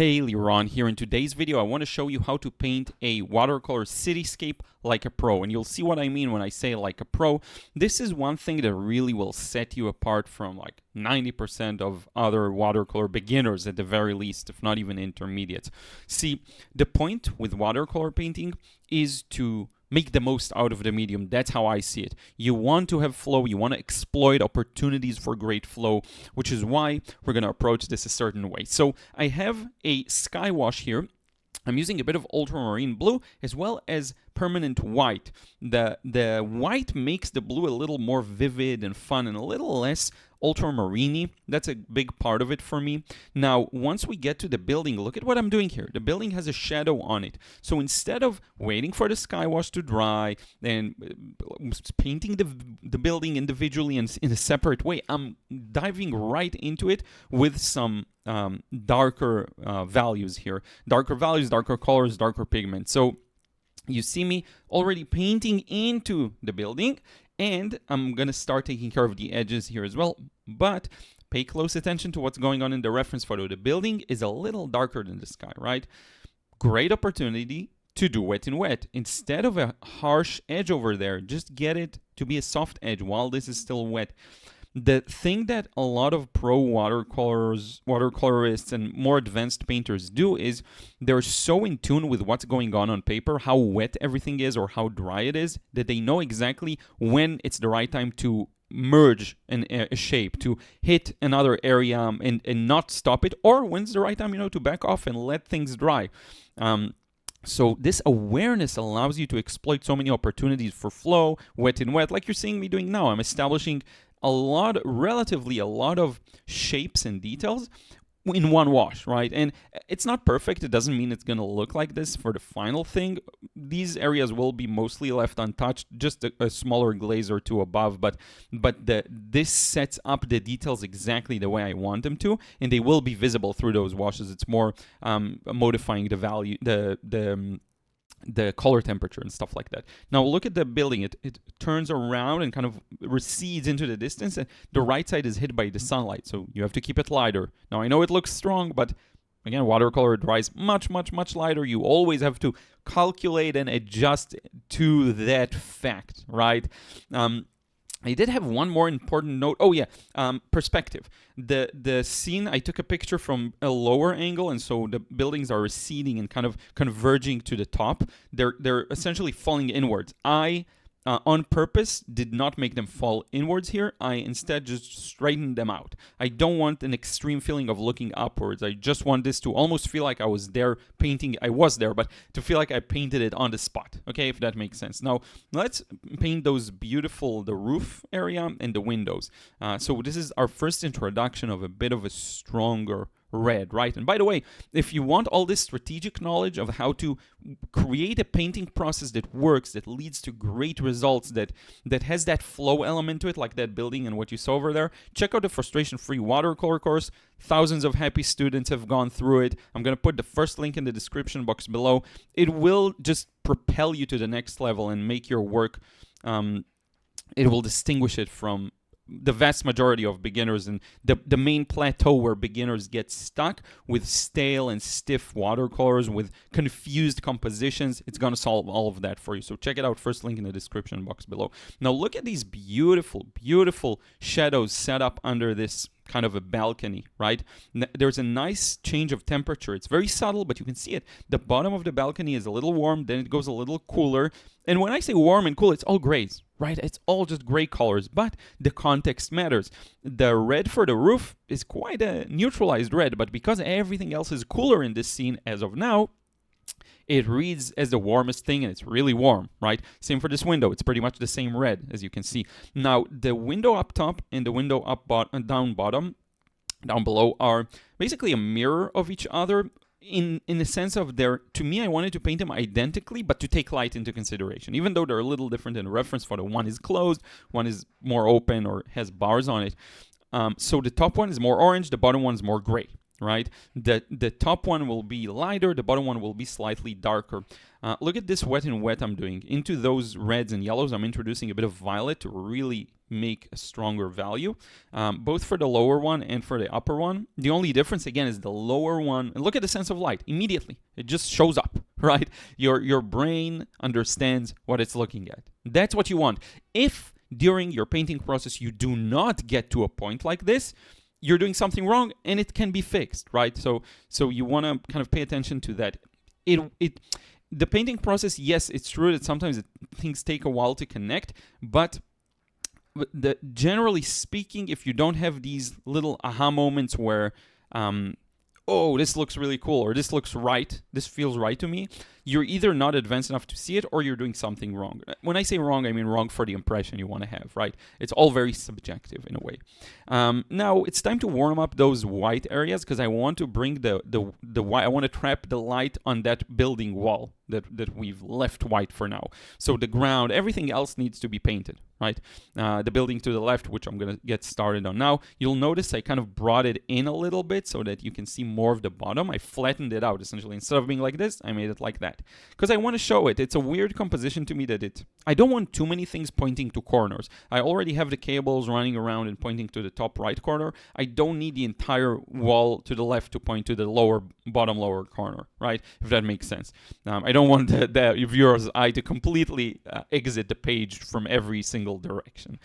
Hey, Liron here. In today's video, I want to show you how to paint a watercolor cityscape like a pro. And you'll see what I mean when I say like a pro. This is one thing that really will set you apart from like 90% of other watercolor beginners at the very least, if not even intermediates. See, the point with watercolor painting is to make the most out of the medium. That's how I see it. You want to have flow, you want to exploit opportunities for great flow, which is why we're going to approach this a certain way. So I have a sky wash here. I'm using a bit of ultramarine blue as well as permanent white. The white makes the blue a little more vivid and fun and a little less ultramarine-y. That's a big part of it for me. Now, once we get to the building, look at what I'm doing here. The building has a shadow on it. So instead of waiting for the sky wash to dry and painting the building individually and in a separate way, I'm diving right into it with some darker values here. Darker values, darker colors, darker pigment. So you see me already painting into the building, and I'm going to start taking care of the edges here as well. But pay close attention to what's going on in the reference photo. The building is a little darker than the sky, right? Great opportunity to do wet in wet. Instead of a harsh edge over there, just get it to be a soft edge while this is still wet. The thing that a lot of pro watercolorists and more advanced painters do is they're so in tune with what's going on paper, how wet everything is or how dry it is, that they know exactly when it's the right time to merge a shape, to hit another area and not stop it, or when's the right time, to back off and let things dry. So this awareness allows you to exploit so many opportunities for flow, wet in wet, like you're seeing me doing now. I'm establishing relatively a lot of shapes and details in one wash, right? And it's not perfect. It doesn't mean it's going to look like this for the final thing. These areas will be mostly left untouched, just a smaller glaze or two above, but this sets up the details exactly the way I want them to, and they will be visible through those washes. It's more modifying the value, the color temperature and stuff like that. Now look at the building. It turns around and kind of recedes into the distance, and the right side is hit by the sunlight, so you have to keep it lighter. Now I know it looks strong, but again, watercolor dries much lighter. You always have to calculate and adjust to that fact, right? I did have one more important note. Oh yeah, perspective. The scene, I took a picture from a lower angle, and so the buildings are receding and kind of converging to the top. They're essentially falling inwards. I on purpose did not make them fall inwards here. I instead just straightened them out. I don't want an extreme feeling of looking upwards. I just want this to almost feel like I was there painting. I was there, but to feel like I painted it on the spot. Okay, if that makes sense. Now let's paint those beautiful, the roof area and the windows. So this is our first introduction of a bit of a stronger red, right? And by the way, if you want all this strategic knowledge of how to create a painting process that works, that leads to great results, that has that flow element to it, like that building and what you saw over there, check out the frustration-free watercolor course. Thousands of happy students have gone through it. I'm going to put the first link in the description box below. It will just propel you to the next level and make your work, it will distinguish it from the vast majority of beginners, and the main plateau where beginners get stuck with stale and stiff watercolors, with confused compositions. It's going to solve all of that for you. So check it out. First link in the description box below. Now look at these beautiful shadows set up under this kind of a balcony, right? There's a nice change of temperature. It's very subtle, but you can see it. The bottom of the balcony is a little warm, then it goes a little cooler. And when I say warm and cool, it's all grays, right? It's all just gray colors, but the context matters. The red for the roof is quite a neutralized red, but because everything else is cooler in this scene as of now, it reads as the warmest thing, and it's really warm, right? Same for this window. It's pretty much the same red, as you can see. Now, the window up top and the window down below are basically a mirror of each other in the sense of to me, I wanted to paint them identically, but to take light into consideration. Even though they're a little different in the reference photo. One is closed, one is more open or has bars on it. So the top one is more orange, the bottom one is more gray. right? The top one will be lighter, the bottom one will be slightly darker. Look at this wet and wet I'm doing. Into those reds and yellows, I'm introducing a bit of violet to really make a stronger value, both for the lower one and for the upper one. The only difference, again, is the lower one. And look at the sense of light. Immediately, it just shows up, right? Your brain understands what it's looking at. That's what you want. If during your painting process you do not get to a point like this, you're doing something wrong, and it can be fixed, right? So you want to kind of pay attention to that. The painting process, yes, it's true that sometimes things take a while to connect, but generally speaking, if you don't have these little aha moments where, oh, this looks really cool, or this looks right, this feels right to me, you're either not advanced enough to see it, or you're doing something wrong. When I say wrong, I mean wrong for the impression you want to have, right? It's all very subjective in a way. Now it's time to warm up those white areas, because I want to bring the white. I want to trap the light on that building wall that we've left white for now. So the ground, everything else needs to be painted, right? The building to the left, which I'm gonna get started on now, you'll notice I kind of brought it in a little bit so that you can see more of the bottom. I flattened it out essentially. Instead of being like this, I made it like that, because I want to show it. It's a weird composition to me that I don't want too many things pointing to corners. I already have the cables running around and pointing to the top right corner. I don't need the entire wall to the left to point to the bottom lower corner, right? If that makes sense. I don't want the viewer's eye to completely exit the page from every single direction.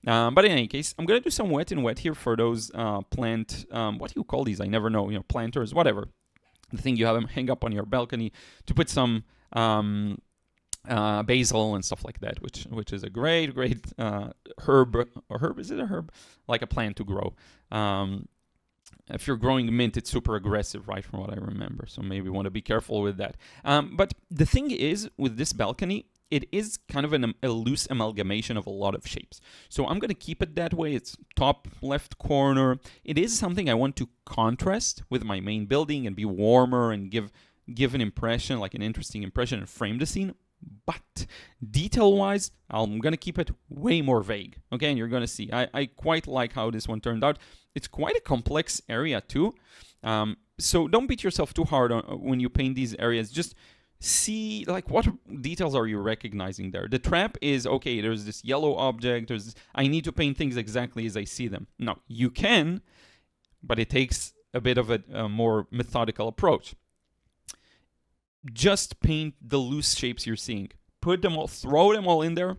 But in any case, I'm going to do some wet and wet here for those plant, what do you call these? I never know, planters, whatever. The thing you have them hang up on your balcony to put some basil and stuff like that, which is a great herb. Or herb, is it a herb? Like a plant to grow. If you're growing mint, it's super aggressive, right, from what I remember. So maybe you want to be careful with that. But the thing is, with this balcony, it is kind of a loose amalgamation of a lot of shapes. So I'm going to keep it that way. It's top left corner. It is something I want to contrast with my main building and be warmer and give an impression, like an interesting impression, and frame the scene. But detail-wise, I'm going to keep it way more vague. Okay, and you're going to see. I quite like how this one turned out. It's quite a complex area too. So don't beat yourself too hard when you paint these areas. Just see, like, what details are you recognizing there? The trap is, okay, there's this yellow object. I need to paint things exactly as I see them. No, you can, but it takes a bit of a more methodical approach. Just paint the loose shapes you're seeing. Put them all, throw them all in there.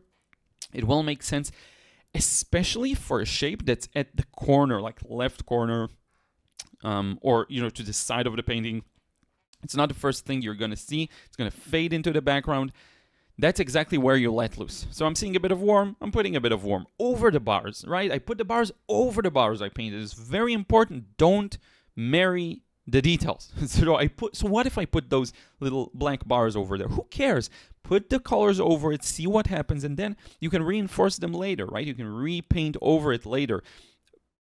It will make sense, especially for a shape that's at the corner, like left corner, or to the side of the painting. It's not the first thing you're going to see. It's going to fade into the background. That's exactly where you let loose. So I'm seeing a bit of warm. I'm putting a bit of warm over the bars, right? I put the bars over the bars I painted. It's very important. Don't marry the details. So what if I put those little blank bars over there? Who cares? Put the colors over it, see what happens, and then you can reinforce them later, right? You can repaint over it later.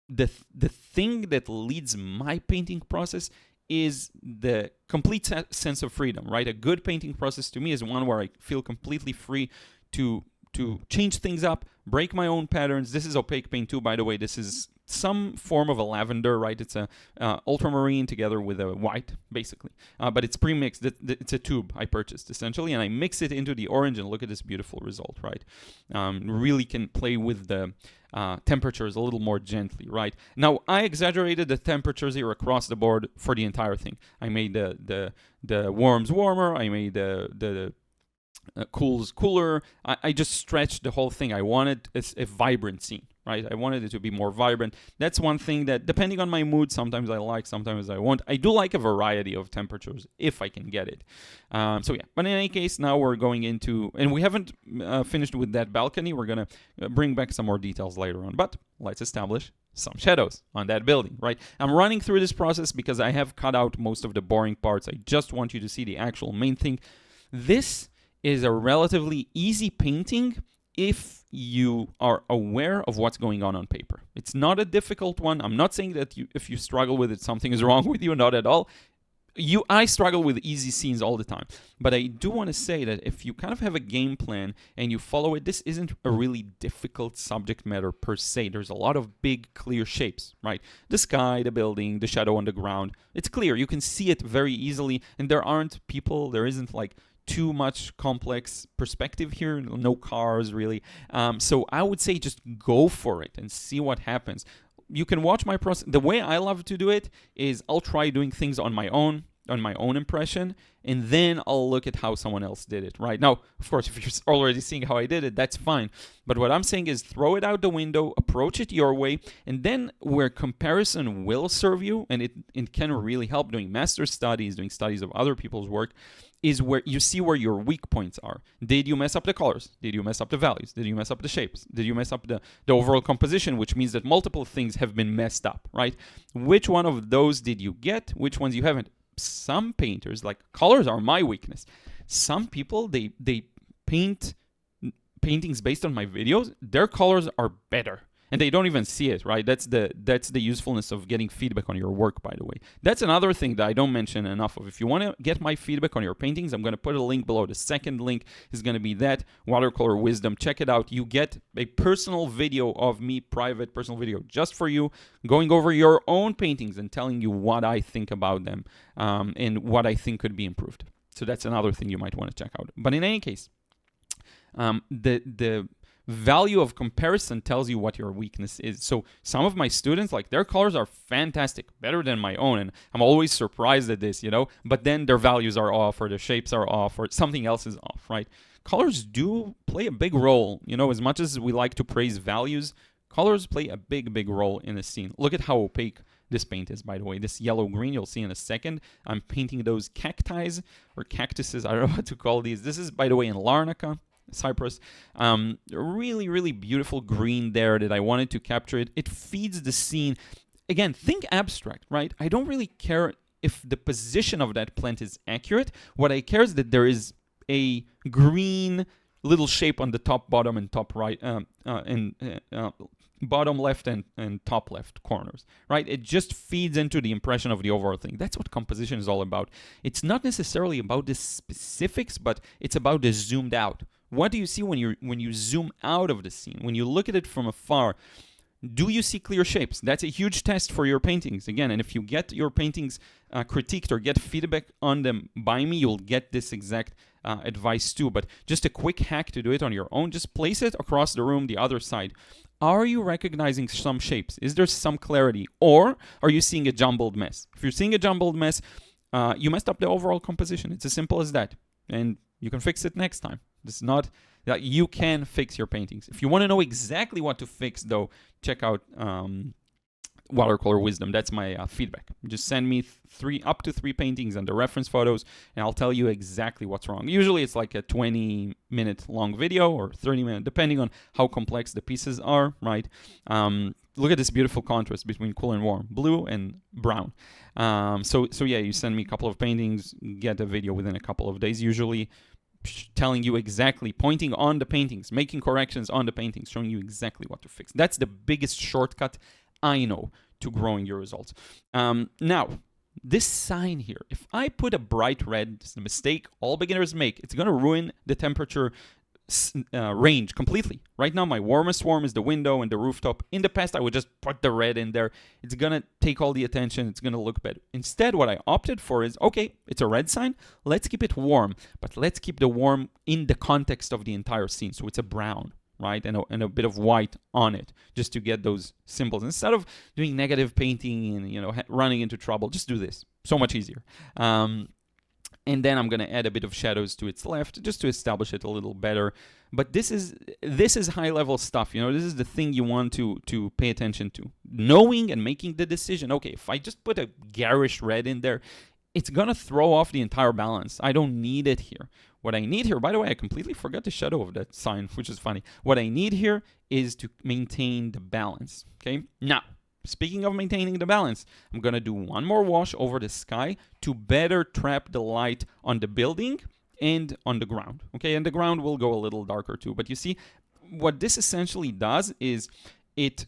The thing that leads my painting process is the complete sense of freedom, right? A good painting process to me is one where I feel completely free to change things up, break my own patterns. This is opaque paint too, by the way. This is some form of a lavender, right? It's a ultramarine together with a white, basically. But it's pre-mixed. It's a tube I purchased, essentially, and I mix it into the orange, and look at this beautiful result, right? Really can play with the temperatures a little more gently, right? Now, I exaggerated the temperatures here across the board for the entire thing. I made the warms warmer. I made the cools cooler. I just stretched the whole thing. I wanted a vibrant scene, right? I wanted it to be more vibrant. That's one thing that, depending on my mood, sometimes I like, sometimes I won't. I do like a variety of temperatures if I can get it. So yeah, but in any case, now we're going into, and we haven't finished with that balcony. We're going to bring back some more details later on, but let's establish some shadows on that building, right? I'm running through this process because I have cut out most of the boring parts. I just want you to see the actual main thing. This is a relatively easy painting if you are aware of what's going on paper. It's not a difficult one. I'm not saying that if you struggle with it, something is wrong with you, not at all. I struggle with easy scenes all the time, but I do want to say that if you kind of have a game plan and you follow it, this isn't a really difficult subject matter per se. There's a lot of big, clear shapes, right? The sky, the building, the shadow on the ground. It's clear. You can see it very easily, and there isn't like too much complex perspective here, no cars really. So I would say just go for it and see what happens. You can watch my process. The way I love to do it is I'll try doing things on my own impression, and then I'll look at how someone else did it, right? Now, of course, if you're already seeing how I did it, that's fine. But what I'm saying is throw it out the window, approach it your way, and then where comparison will serve you, and it can really help doing master studies, doing studies of other people's work, is where you see where your weak points are. Did you mess up the colors? Did you mess up the values? Did you mess up the shapes? Did you mess up the overall composition, which means that multiple things have been messed up, right? Which one of those did you get? Which ones you haven't? Some painters, like colors are my weakness. Some people, they paint paintings based on my videos. Their colors are better. And they don't even see it, right? That's the usefulness of getting feedback on your work, by the way. That's another thing that I don't mention enough of. If you want to get my feedback on your paintings, I'm going to put a link below. The second link is going to be that, Watercolor Wisdom. Check it out. You get a personal video of me, private personal video, just for you, going over your own paintings and telling you what I think about them and what I think could be improved. So that's another thing you might want to check out. But in any case, the value of comparison tells you what your weakness is. So some of my students, like their colors are fantastic, better than my own, and I'm always surprised at this, but then their values are off, or their shapes are off, or something else is off, right? Colors do play a big role, as much as we like to praise values, colors play a big role in a scene. Look at how opaque this paint is, by the way. This yellow-green, you'll see in a second. I'm painting those cacti or cactuses, I don't know what to call these. This is, by the way, in Larnaca, Cyprus. Really beautiful green there that I wanted to capture it. It feeds the scene. Again, think abstract, right? I don't really care if the position of that plant is accurate. What I care is that there is a green little shape on the top, bottom, and top right, bottom left and top left corners, right? It just feeds into the impression of the overall thing. That's what composition is all about. It's not necessarily about the specifics, but it's about the zoomed out. What do you see when you zoom out of the scene? When you look at it from afar, do you see clear shapes? That's a huge test for your paintings. Again, and if you get your paintings critiqued or get feedback on them by me, you'll get this exact advice too. But just a quick hack to do it on your own, just place it across the room, the other side. Are you recognizing some shapes? Is there some clarity? Or are you seeing a jumbled mess? If you're seeing a jumbled mess, you messed up the overall composition. It's as simple as that. And you can fix it next time. It's not that you can fix your paintings. If you want to know exactly what to fix, though, check out Watercolor Wisdom. That's my feedback. Just send me up to three paintings and the reference photos, and I'll tell you exactly what's wrong. Usually it's like a 20-minute long video or 30-minute, depending on how complex the pieces are, right? Look at this beautiful contrast between cool and warm, blue and brown. So yeah, you send me a couple of paintings, get a video within a couple of days, usually telling you exactly, pointing on the paintings, making corrections on the paintings, showing you exactly what to fix. That's the biggest shortcut I know to growing your results. Now, this sign here, if I put a bright red, this is a mistake all beginners make. It's going to ruin the temperature range completely. Right now, my warmest warm is the window and the rooftop. In the past, I would just put the red in there. It's going to take all the attention. It's going to look better. Instead, what I opted for is, okay, it's a red sign. Let's keep it warm, but let's keep the warm in the context of the entire scene. So it's a brown, right? And a bit of white on it, just to get those symbols. Instead of doing negative painting and, running into trouble, just do this. So much easier. And then I'm going to add a bit of shadows to its left just to establish it a little better. But this is high-level stuff. This is the thing you want to pay attention to. Knowing and making the decision, okay, if I just put a garish red in there, it's going to throw off the entire balance. I don't need it here. What I need here, by the way, I completely forgot the shadow of that sign, which is funny. What I need here is to maintain the balance, okay? Now, speaking of maintaining the balance, I'm going to do one more wash over the sky to better trap the light on the building and on the ground. Okay, and the ground will go a little darker too. But you see, what this essentially does is it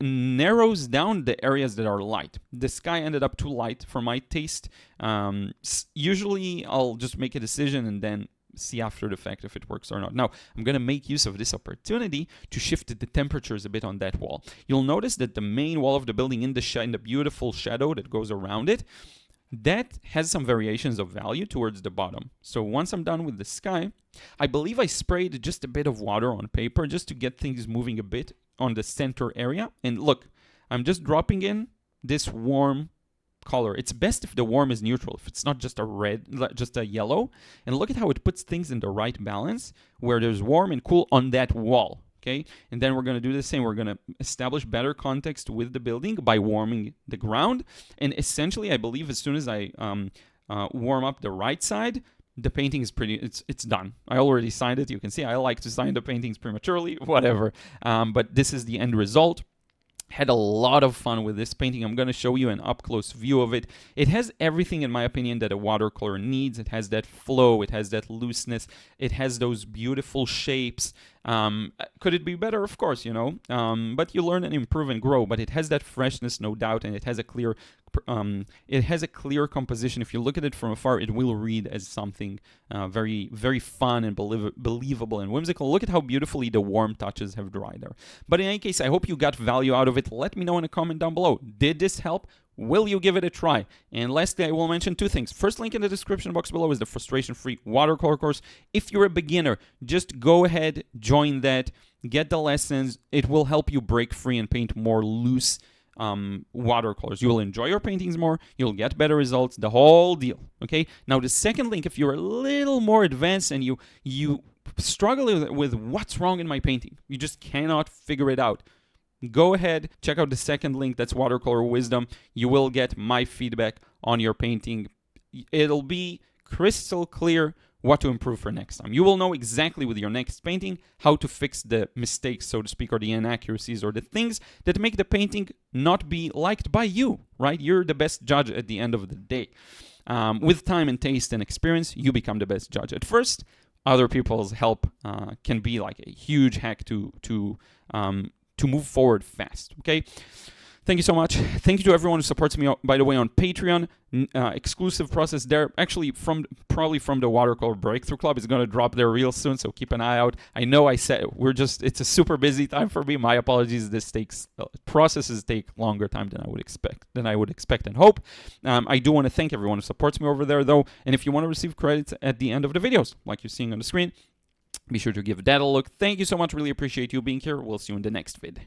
narrows down the areas that are light. The sky ended up too light for my taste. Usually I'll just make a decision and then see after the fact if it works or not. Now, I'm going to make use of this opportunity to shift the temperatures a bit on that wall. You'll notice that the main wall of the building in the beautiful shadow that goes around it, that has some variations of value towards the bottom. So once I'm done with the sky, I believe I sprayed just a bit of water on paper just to get things moving a bit on the center area. And look, I'm just dropping in this warm color. It's best if the warm is neutral, if it's not just a red, just a yellow. And look at how it puts things in the right balance, where there's warm and cool on that wall. Okay, and then we're going to do the same. We're going to establish better context with the building by warming the ground. And essentially, I believe as soon as I warm up the right side, the painting is it's done. I already signed it. You can see I like to sign the paintings prematurely, whatever. But this is the end result. Had a lot of fun with this painting. I'm going to show you an up-close view of it. It has everything, in my opinion, that a watercolor needs. It has that flow. It has that looseness. It has those beautiful shapes. Could it be better? Of course, you know. But you learn and improve and grow. But it has that freshness, no doubt, and it has a clear composition. If you look at it from afar, it will read as something very, very fun and believable and whimsical. Look at how beautifully the warm touches have dried there. But in any case, I hope you got value out of it. Let me know in a comment down below. Did this help? Will you give it a try? And lastly, I will mention two things. First link in the description box below is the frustration-free watercolor course. If you're a beginner, just go ahead, join that, get the lessons. It will help you break free and paint more loose watercolors. You will enjoy your paintings more. You'll get better results. The whole deal. Okay. Now the second link, if you're a little more advanced and you struggle with what's wrong in my painting, you just cannot figure it out, go ahead, check out the second link. That's Watercolor Wisdom. You will get my feedback on your painting. It'll be crystal clear what to improve for next time. You will know exactly with your next painting how to fix the mistakes, so to speak, or the inaccuracies, or the things that make the painting not be liked by you, right? You're the best judge at the end of the day. With time and taste and experience, you become the best judge. At first, other people's help can be like a huge hack to move forward fast, okay? Thank you so much. Thank you to everyone who supports me, by the way, on Patreon. Exclusive process there. Actually, probably from the Watercolor Breakthrough Club. It's going to drop there real soon, so keep an eye out. I know I said it's a super busy time for me. My apologies. Processes take longer time than I would expect and hope. I do want to thank everyone who supports me over there, though. And if you want to receive credits at the end of the videos, like you're seeing on the screen, be sure to give that a look. Thank you so much. Really appreciate you being here. We'll see you in the next vid.